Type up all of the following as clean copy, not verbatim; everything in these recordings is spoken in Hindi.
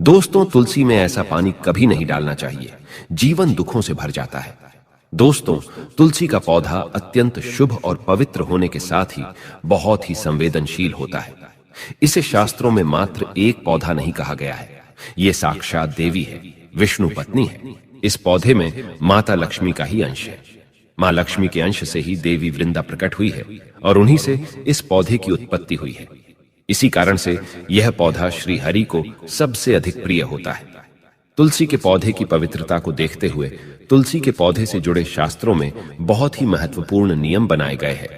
दोस्तों, तुलसी में ऐसा पानी कभी नहीं डालना चाहिए। जीवन दुखों से भर जाता है। दोस्तों, तुलसी का पौधा अत्यंत शुभ और पवित्र होने के साथ ही बहुत ही संवेदनशील होता है। इसे शास्त्रों में मात्र एक पौधा नहीं कहा गया है। ये साक्षात देवी है, विष्णु पत्नी है। इस पौधे में माता लक्ष्मी का ही अंश है। मां लक्ष्मी के अंश से ही देवी वृंदा प्रकट हुई है और उन्हीं से इस पौधे की उत्पत्ति हुई है। इसी कारण से यह पौधा श्री हरि को सबसे अधिक प्रिय होता है। तुलसी के पौधे की पवित्रता को देखते हुए तुलसी के पौधे से जुड़े शास्त्रों में बहुत ही महत्वपूर्ण नियम बनाए गए हैं।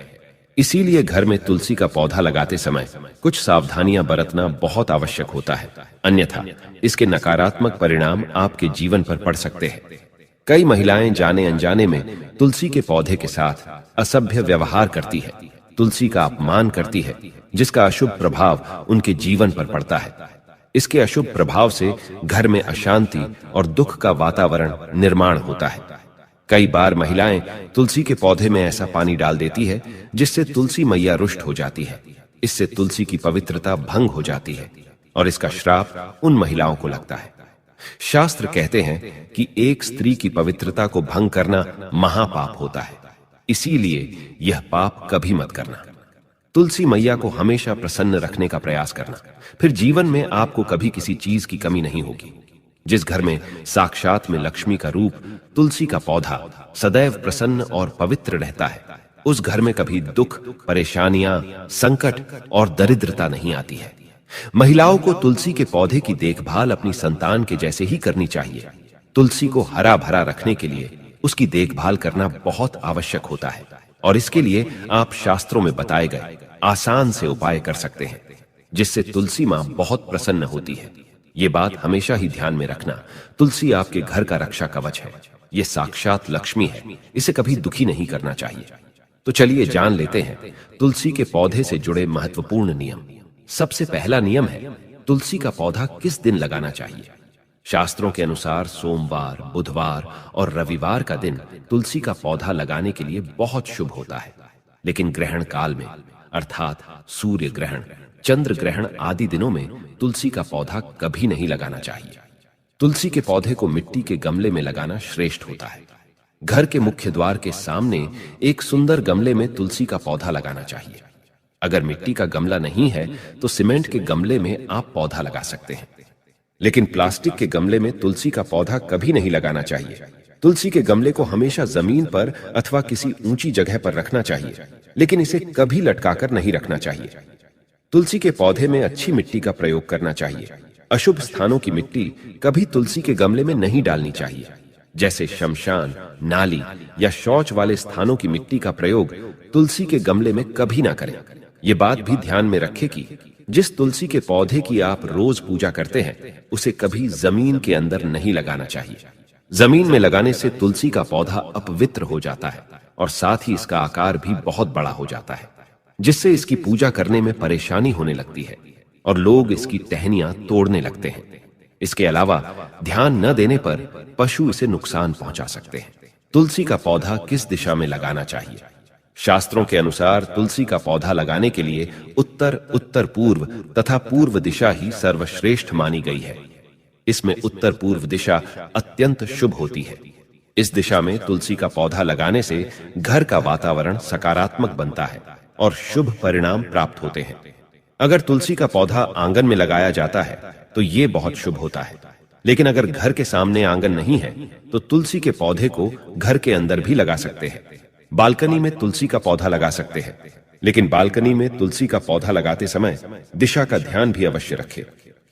इसीलिए घर में तुलसी का पौधा लगाते समय कुछ सावधानियां बरतना बहुत आवश्यक होता है, अन्यथा इसके नकारात्मक परिणाम आपके जीवन पर पड़ सकते हैं। कई महिलाएं जाने अनजाने में तुलसी के पौधे के साथ असभ्य व्यवहार करती है, तुलसी का अपमान करती है, जिसका अशुभ प्रभाव उनके जीवन पर पड़ता है। इसके अशुभ प्रभाव से घर में अशांति और दुख का वातावरण निर्माण होता है। कई बार महिलाएं तुलसी के पौधे में ऐसा पानी डाल देती है जिससे तुलसी मैया रुष्ट हो जाती है। इससे तुलसी की पवित्रता भंग हो जाती है और इसका श्राप उन महिलाओं को लगता है। शास्त्र कहते हैं कि एक स्त्री की पवित्रता को भंग करना महापाप होता है, इसीलिए यह पाप कभी मत करना। तुलसी मैया को हमेशा प्रसन्न रखने का प्रयास करना, फिर जीवन में आपको कभी किसी चीज की कमी नहीं होगी। जिस घर में साक्षात में लक्ष्मी का रूप तुलसी का पौधा सदैव प्रसन्न और पवित्र रहता है, उस घर में कभी दुख, परेशानियां, संकट और दरिद्रता नहीं आती है। महिलाओं को तुलसी के पौधे की देखभाल अपनी संतान के जैसे ही करनी चाहिए। तुलसी को हरा भरा रखने के लिए उसकी देखभाल करना बहुत आवश्यक होता है और इसके लिए आप शास्त्रों में बताए गए आसान से उपाय कर सकते हैं, जिससे तुलसी मां बहुत प्रसन्न होती है। ये बात हमेशा ही ध्यान में रखना। तुलसी आपके घर का रक्षा कवच है। ये साक्षात लक्ष्मी है, इसे कभी दुखी नहीं करना चाहिए। तो चलिए जान लेते हैं तुलसी के पौधे से जुड़े महत्वपूर्ण नियम। सबसे पहला नियम है तुलसी का पौधा किस दिन लगाना चाहिए। शास्त्रों के अनुसार सोमवार, बुधवार और रविवार का दिन तुलसी का पौधा लगाने के लिए बहुत शुभ होता है। लेकिन ग्रहण काल में, अर्थात सूर्य ग्रहण, चंद्र ग्रहण आदि दिनों में तुलसी का पौधा कभी नहीं लगाना चाहिए। तुलसी के पौधे को मिट्टी के गमले में लगाना श्रेष्ठ होता है। घर के मुख्य द्वार के सामने एक सुंदर गमले में तुलसी का पौधा लगाना चाहिए। अगर मिट्टी का गमला नहीं है तो सीमेंट के गमले में आप पौधा लगा सकते हैं, लेकिन प्लास्टिक के गमले में तुलसी का पौधा कभी नहीं लगाना चाहिए। तुलसी के गमले को हमेशा जमीन पर अथवा किसी ऊंची जगह पर रखना चाहिए, लेकिन इसे कभी लटकाकर नहीं रखना चाहिए। तुलसी के पौधे में अच्छी मिट्टी का प्रयोग करना चाहिए। अशुभ स्थानों की मिट्टी कभी तुलसी के गमले में नहीं डालनी चाहिए, जैसे शमशान, नाली या शौच वाले स्थानों की मिट्टी का प्रयोग तुलसी के गमले में कभी ना करें। ये बात भी ध्यान में रखें कि जिस तुलसी के पौधे की आप रोज पूजा करते हैं, उसे कभी जमीन के अंदर नहीं लगाना चाहिए। जमीन में लगाने से तुलसी का पौधा अपवित्र हो जाता है और साथ ही इसका आकार भी बहुत बड़ा हो जाता है, जिससे इसकी पूजा करने में परेशानी होने लगती है और लोग इसकी टहनियां तोड़ने लगते हैं। इसके अलावा ध्यान न देने पर पशु इसे नुकसान पहुंचा सकते हैं। तुलसी का पौधा किस दिशा में लगाना चाहिए। शास्त्रों के अनुसार तुलसी का पौधा लगाने के लिए उत्तर, उत्तर पूर्व तथा पूर्व दिशा ही सर्वश्रेष्ठ मानी गई है। इसमें उत्तर पूर्व दिशा अत्यंत शुभ होती है। इस दिशा में तुलसी का पौधा लगाने से घर का वातावरण सकारात्मक बनता है और शुभ परिणाम प्राप्त होते हैं। अगर तुलसी का पौधा आंगन में लगाया जाता है तो ये बहुत शुभ होता है, लेकिन अगर घर के सामने आंगन नहीं है तो तुलसी के पौधे को घर के अंदर भी लगा सकते हैं। बालकनी में तुलसी का पौधा लगा सकते हैं, लेकिन बालकनी में तुलसी का पौधा लगाते समय दिशा का ध्यान भी अवश्य रखें।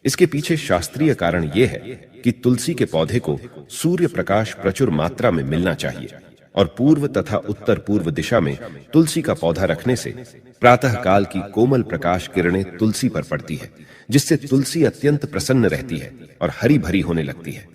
इसके पीछे शास्त्रीय कारण यह है कि तुलसी के पौधे को सूर्य प्रकाश प्रचुर मात्रा में मिलना चाहिए और पूर्व तथा उत्तर पूर्व दिशा में तुलसी का पौधा रखने से प्रातः काल की कोमल प्रकाश किरणें तुलसी पर पड़ती है, जिससे तुलसी अत्यंत प्रसन्न रहती है और हरी भरी होने लगती है।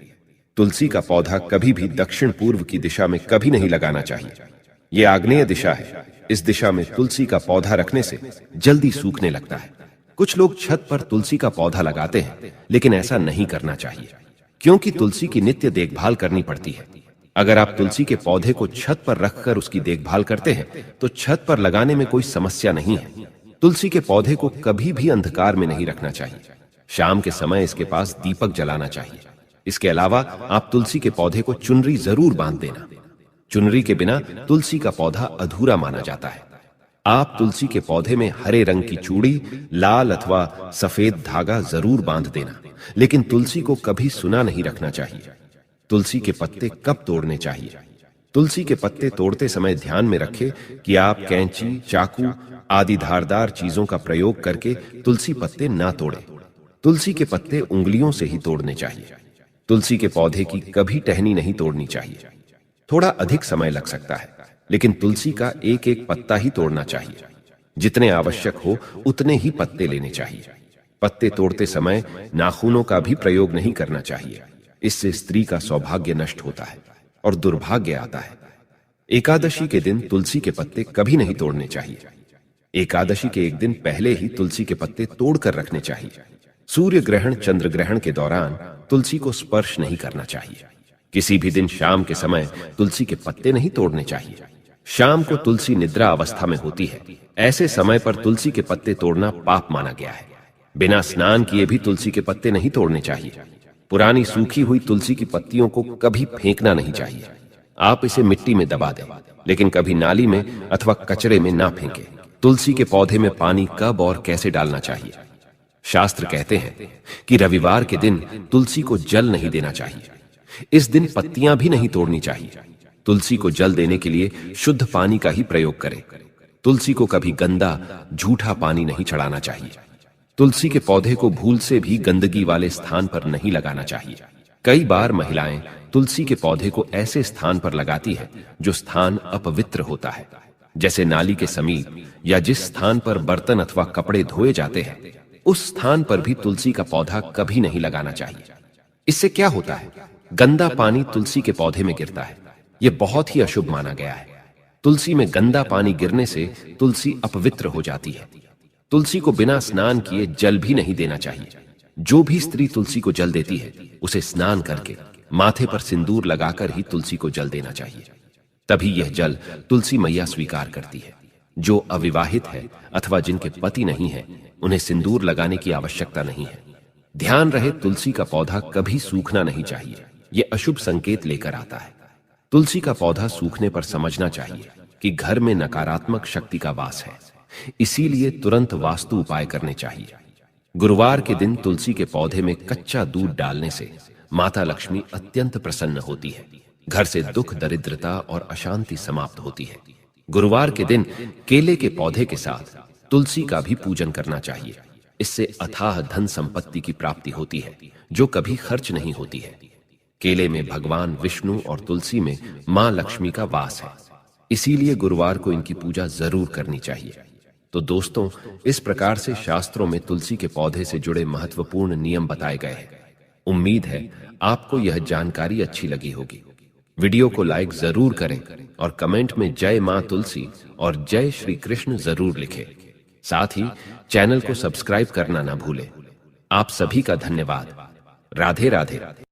तुलसी का पौधा कभी भी दक्षिण पूर्व की दिशा में कभी नहीं लगाना चाहिए। यह आग्नेय दिशा है। इस दिशा में तुलसी का पौधा रखने से जल्दी सूखने लगता है। कुछ लोग छत पर तुलसी का पौधा लगाते हैं, लेकिन ऐसा नहीं करना चाहिए, क्योंकि तुलसी की नित्य देखभाल करनी पड़ती है। अगर आप तुलसी के पौधे को छत पर रखकर उसकी देखभाल करते हैं तो छत पर लगाने में कोई समस्या नहीं है। तुलसी के पौधे को कभी भी अंधकार में नहीं रखना चाहिए। शाम के समय इसके पास दीपक जलाना चाहिए। इसके अलावा आप तुलसी के पौधे को चुनरी जरूर बांध देना। चुनरी के बिना तुलसी का पौधा अधूरा माना जाता है। आप तुलसी के पौधे में हरे रंग की चूड़ी, लाल अथवा सफेद धागा जरूर बांध देना, लेकिन तुलसी को कभी सुना नहीं रखना चाहिए। तुलसी के पत्ते कब तोड़ने चाहिए? तुलसी के पत्ते तोड़ते समय ध्यान में रखें कि आप कैंची, चाकू आदि धारदार चीजों का प्रयोग करके तुलसी पत्ते ना तोड़ें। तुलसी के पत्ते उंगलियों से ही तोड़ने चाहिए। तुलसी के पौधे की कभी टहनी नहीं तोड़नी चाहिए। थोड़ा अधिक समय लग सकता है, लेकिन तुलसी का एक एक पत्ता ही तोड़ना चाहिए। जितने आवश्यक हो उतने ही पत्ते लेने चाहिए। पत्ते तोड़ते समय नाखूनों का भी प्रयोग नहीं करना चाहिए। इससे स्त्री का सौभाग्य नष्ट होता है और दुर्भाग्य आता है। एकादशी के दिन तुलसी के पत्ते कभी नहीं तोड़ने चाहिए। एकादशी के एक दिन पहले ही तुलसी के पत्ते तोड़कर रखने चाहिए। सूर्य ग्रहण, चंद्र ग्रहण के दौरान तुलसी को स्पर्श नहीं करना चाहिए। किसी भी दिन शाम के समय तुलसी के पत्ते नहीं तोड़ने चाहिए। शाम को तुलसी निद्रा अवस्था में होती है। ऐसे समय पर तुलसी के पत्ते तोड़ना पाप माना गया है। बिना स्नान किए भी तुलसी के पत्ते नहीं तोड़ने चाहिए। पुरानी सूखी हुई तुलसी की पत्तियों को कभी फेंकना नहीं चाहिए। आप इसे मिट्टी में दबा दें, लेकिन कभी नाली में अथवा कचरे में ना फेंकें। तुलसी के पौधे में पानी कब और कैसे डालना चाहिए? शास्त्र कहते हैं कि रविवार के दिन तुलसी को जल नहीं देना चाहिए। इस दिन पत्तियां भी नहीं तोड़नी चाहिए। तुलसी को जल देने के लिए शुद्ध पानी का ही प्रयोग करें। तुलसी को कभी गंदा, झूठा पानी नहीं चढ़ाना चाहिए। तुलसी के पौधे को भूल से भी गंदगी वाले स्थान पर नहीं लगाना चाहिए। कई बार महिलाएं तुलसी के पौधे को ऐसे स्थान पर लगाती है जो स्थान अपवित्र होता है, जैसे नाली के समीप या जिस स्थान पर बर्तन अथवा कपड़े धोए जाते हैं, उस स्थान पर भी तुलसी का पौधा कभी नहीं लगाना चाहिए। इससे क्या होता है? गंदा पानी तुलसी के पौधे में गिरता है। यह बहुत ही अशुभ माना गया है। तुलसी में गंदा पानी गिरने से तुलसी अपवित्र हो जाती है। तुलसी को बिना स्नान किए जल भी नहीं देना चाहिए। जो भी स्त्री तुलसी को जल देती है, उसे स्नान करके माथे पर सिंदूर लगाकर ही तुलसी को जल देना चाहिए। तभी यह जल तुलसी मैया स्वीकार करती है। जो अविवाहित है अथवा जिनके पति नहीं है, उन्हें सिंदूर लगाने की आवश्यकता नहीं है। ध्यान रहे, तुलसी का पौधा कभी सूखना नहीं चाहिए। यह अशुभ संकेत लेकर आता है। तुलसी का पौधा सूखने पर समझना चाहिए कि घर में नकारात्मक शक्ति का वास है। इसीलिए तुरंत वास्तु उपाय करने चाहिए। गुरुवार के दिन तुलसी के पौधे में कच्चा दूध डालने से माता लक्ष्मी अत्यंत प्रसन्न होती है। घर से दुख, दरिद्रता और अशांति समाप्त होती है। गुरुवार के दिन केले के पौधे के साथ तुलसी का भी पूजन करना चाहिए। इससे अथाह धन संपत्ति की प्राप्ति होती है, जो कभी खर्च नहीं होती है। केले में भगवान विष्णु और तुलसी में मां लक्ष्मी का वास है। इसीलिए गुरुवार को इनकी पूजा जरूर करनी चाहिए। तो दोस्तों, इस प्रकार से शास्त्रों में तुलसी के पौधे से जुड़े महत्वपूर्ण नियम बताए गए हैं। उम्मीद है आपको यह जानकारी अच्छी लगी होगी। वीडियो को लाइक जरूर करें और कमेंट में जय मां तुलसी और जय श्री कृष्ण जरूर लिखें। साथ ही चैनल को सब्सक्राइब करना ना भूलें। आप सभी का धन्यवाद। राधे राधे।